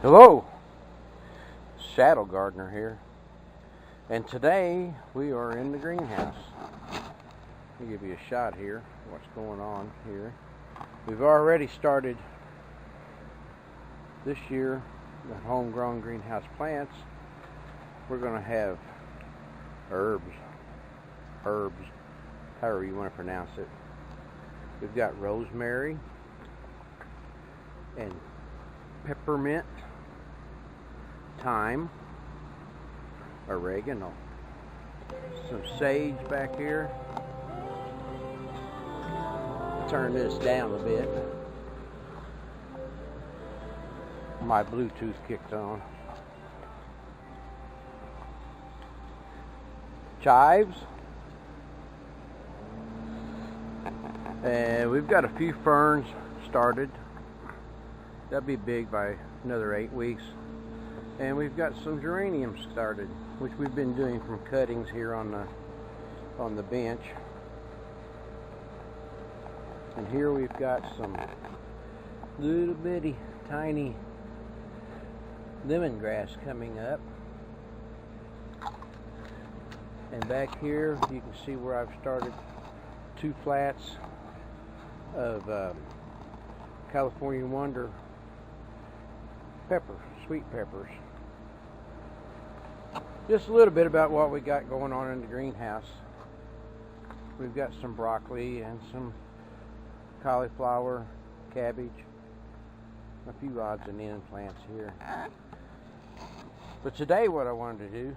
Hello, Shadow Gardener here, and today we are in the greenhouse. Let me give you a shot here, what's going on here. We've already started this year the homegrown greenhouse plants. We're going to have herbs, however you want to pronounce it. We've got rosemary and peppermint, thyme, oregano, some sage back here. Turn this down a bit. My Bluetooth kicked on. Chives. And we've got a few ferns started. That'll be big by another 8 weeks. And we've got some geraniums started, which we've been doing from cuttings here on the bench. And here we've got some little bitty tiny lemongrass coming up. And back here you can see where I've started 2 flats of California Wonder peppers, sweet peppers. Just a little bit about what we got going on in the greenhouse. We've got some broccoli and some cauliflower, cabbage, a few odds and ends plants here. But today what I wanted to do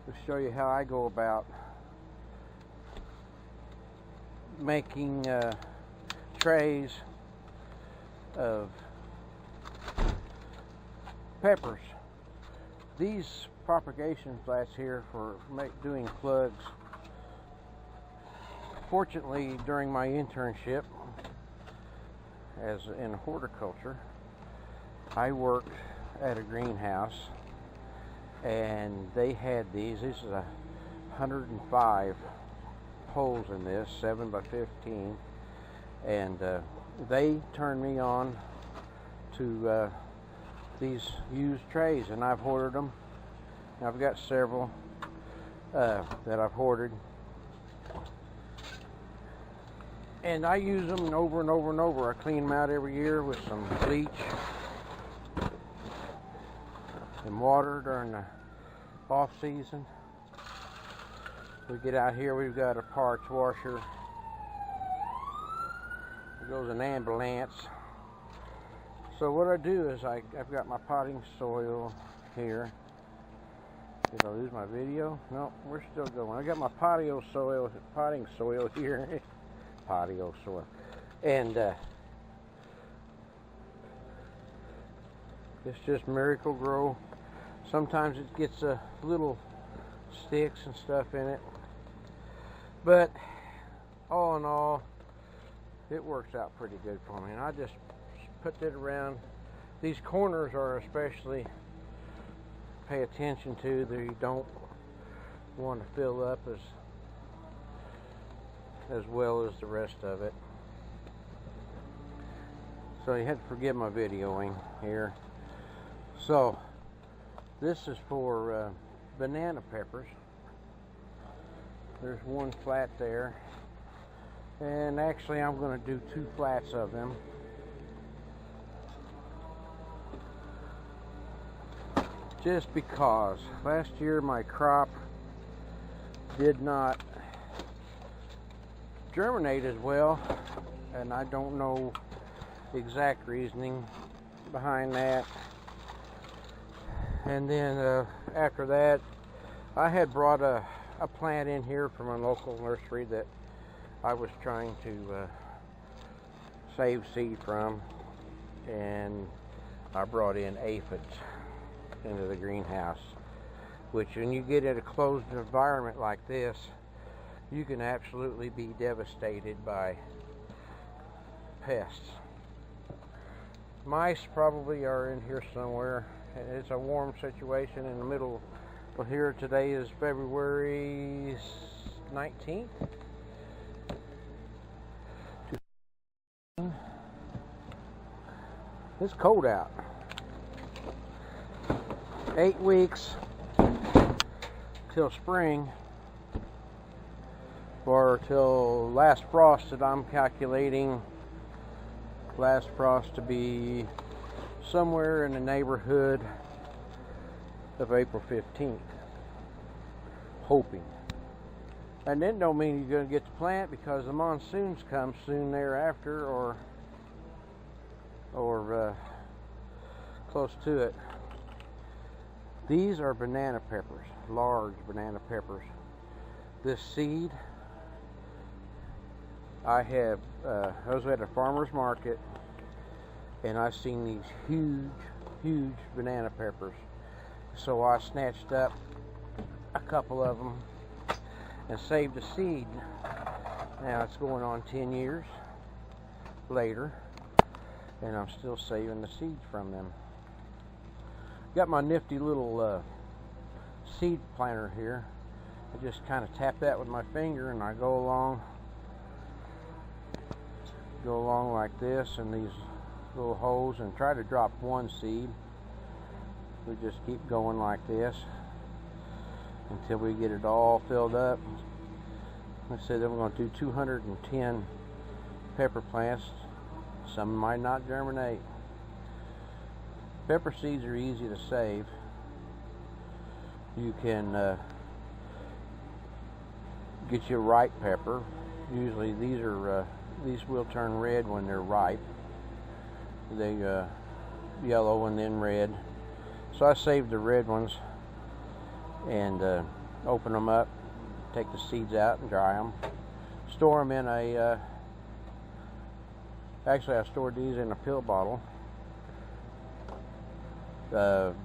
is show you how I go about making trays of peppers. These propagation flats here for doing plugs. Fortunately, during my internship in horticulture, I worked at a greenhouse, and they had these. This is 105 holes in this, 7 by 15, and they turned me on to these used trays, and I've hoarded them. I've got several that I've hoarded, and I use them over and over and over. I clean them out every year with some bleach and water during the off season. We get out here, we've got a parts washer. There goes an ambulance. So what I do is I've got my potting soil here. Did I lose my video? No, we're still going. I got my potting soil here. Patio soil. And it's just Miracle Grow. Sometimes it gets a little sticks and stuff in it. But all in all, it works out pretty good for me. And I just put that around. These corners are especially pay attention to, that you don't want to fill up as well as the rest of it. So you have to forgive my videoing here. So this is for banana peppers. There's 1 flat there, and actually I'm going to do 2 flats of them. Just because last year my crop did not germinate as well, and I don't know the exact reasoning behind that. And then after that, I had brought a plant in here from a local nursery that I was trying to save seed from, and I brought in aphids into the greenhouse, which when you get in a closed environment like this, you can absolutely be devastated by pests. Mice probably are in here somewhere. It's a warm situation in the middle. Well, here today is February 19th. It's cold out. 8 weeks till spring, or till last frost that I'm calculating. Last frost to be somewhere in the neighborhood of April 15th. Hoping. And then don't mean you're going to get the plant, because the monsoons come soon thereafter, or close to it. These are banana peppers, large banana peppers. This seed, I was at a farmer's market, and I've seen these huge banana peppers. So I snatched up a couple of them and saved the seed. Now it's going on 10 years later, and I'm still saving the seeds from them. Got my nifty little seed planter here. I just kind of tap that with my finger, and I go along like this in these little holes, and try to drop one seed. We just keep going like this until we get it all filled up. Like I said, then we're going to do 210 pepper plants. Some might not germinate. Pepper seeds are easy to save. You can get you a ripe pepper. Usually these will turn red when they're ripe. They yellow and then red. So I saved the red ones and open them up, take the seeds out and dry them. Store them in a, actually I stored these in a pill bottle.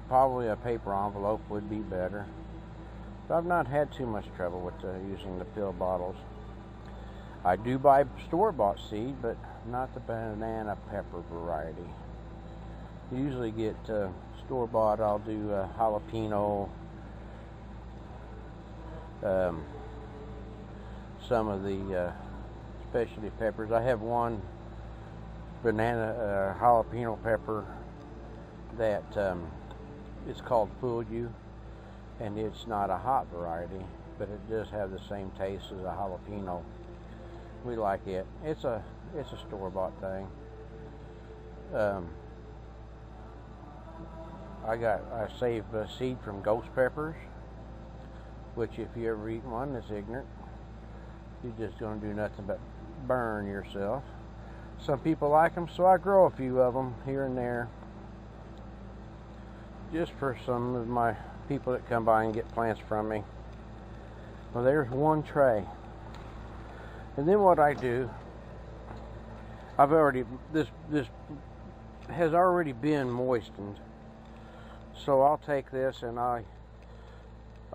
Probably a paper envelope would be better. But I've not had too much trouble with using the pill bottles. I do buy store-bought seed, but not the banana pepper variety. Usually get store-bought. I'll do jalapeno, some of the specialty peppers. I have one banana jalapeno pepper that it's called Fuyu, and it's not a hot variety, but it does have the same taste as a jalapeno. We like it. It's a store-bought thing. I save seed from ghost peppers, which if you ever eat one that's ignorant, you're just going to do nothing but burn yourself. Some people like them, so I grow a few of them here and there, just for some of my people that come by and get plants from me. Well, there's one tray. And then what I do, this has already been moistened. So I'll take this and I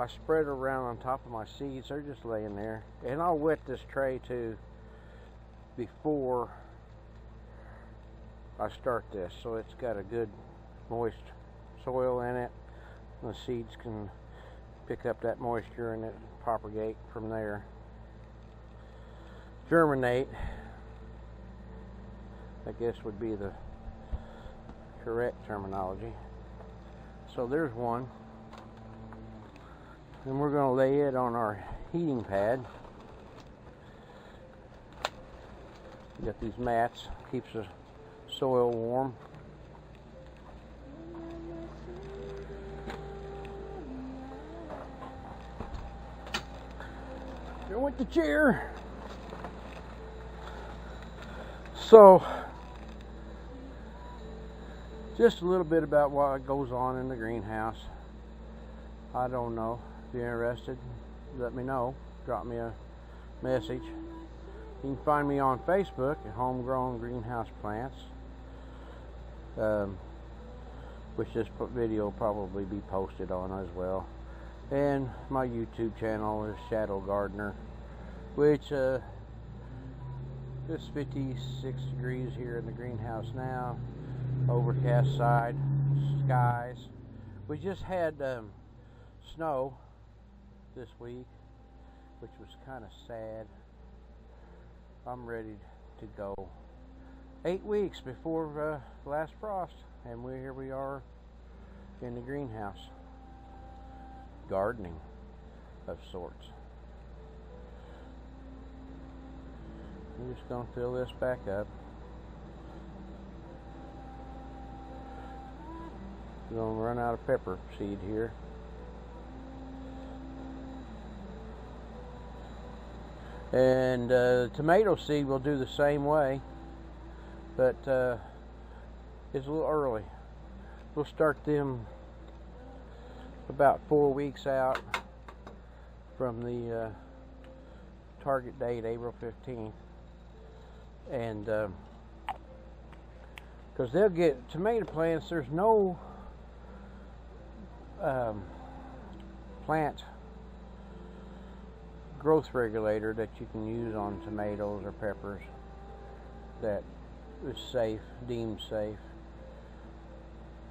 spread it around on top of my seeds. They're just laying there. And I'll wet this tray too before I start this, so it's got a good moist soil in it. The seeds can pick up that moisture and it propagate from there. Germinate, I guess, would be the correct terminology. So there's one. And we're going to lay it on our heating pad. We got these mats, keeps the soil warm. Go with the chair. So, just a little bit about what goes on in the greenhouse. I don't know. If you're interested, let me know. Drop me a message. You can find me on Facebook at Homegrown Greenhouse Plants, which this video will probably be posted on as well. And my YouTube channel is Shadow Gardener, which it's 56 degrees here in the greenhouse now. Overcast skies. We just had snow this week, which was kind of sad. I'm ready to go. 8 weeks before last frost, and here we are in the greenhouse. gardening of sorts. I'm just going to fill this back up. We're going to run out of pepper seed here. And tomato seed will do the same way, but it's a little early. We'll start them about 4 weeks out from the target date, April 15th. And because they'll get tomato plants, there's no plant growth regulator that you can use on tomatoes or peppers that is safe, deemed safe.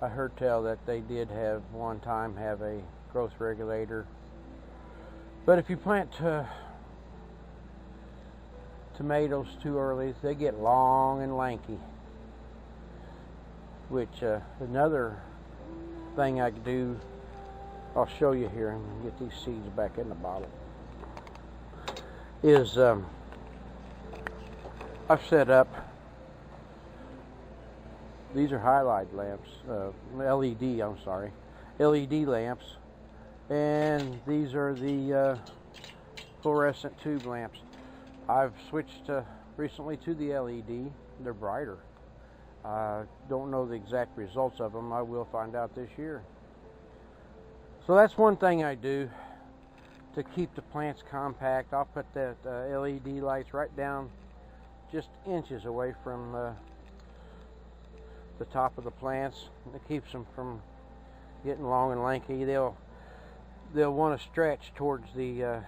I heard tell that they did have one time have a growth regulator, but if you plant tomatoes too early, they get long and lanky. Which another thing I could do, I'll show you here and get these seeds back in the bottle, is I've set up, these are highlight lamps, LED lamps, and these are the fluorescent tube lamps. I've switched recently to the LED. They're brighter. Don't know the exact results of them. I will find out this year. So that's one thing I do to keep the plants compact. I'll put that LED lights right down just inches away from the top of the plants. It keeps them from getting long and lanky. They'll want to stretch towards the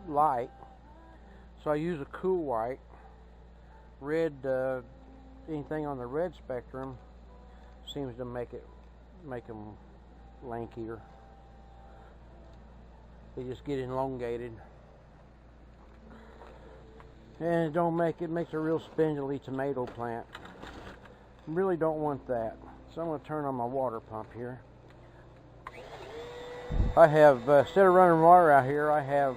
light. So I use a cool white. Red, anything on the red spectrum seems to make them lankier. They just get elongated, and it makes a real spindly tomato plant. Really don't want that. So I'm going to turn on my water pump here. I have, instead of running water out here, I have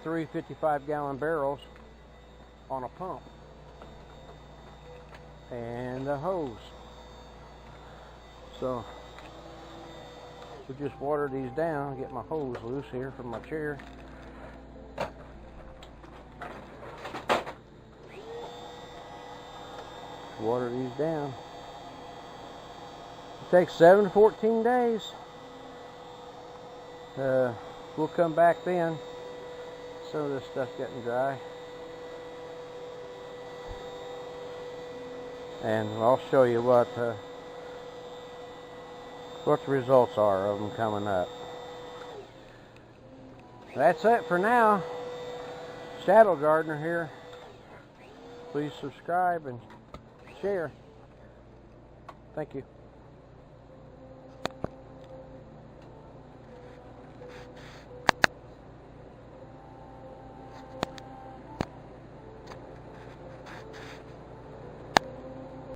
3 55-gallon barrels on a pump and a hose. So we'll just water these down, get my hose loose here from my chair. Water these down. It takes 7 to 14 days. We'll come back then. Some of this stuff's getting dry. And I'll show you what the results are of them coming up. That's it for now. Shadow Gardener here. Please subscribe and share. Thank you.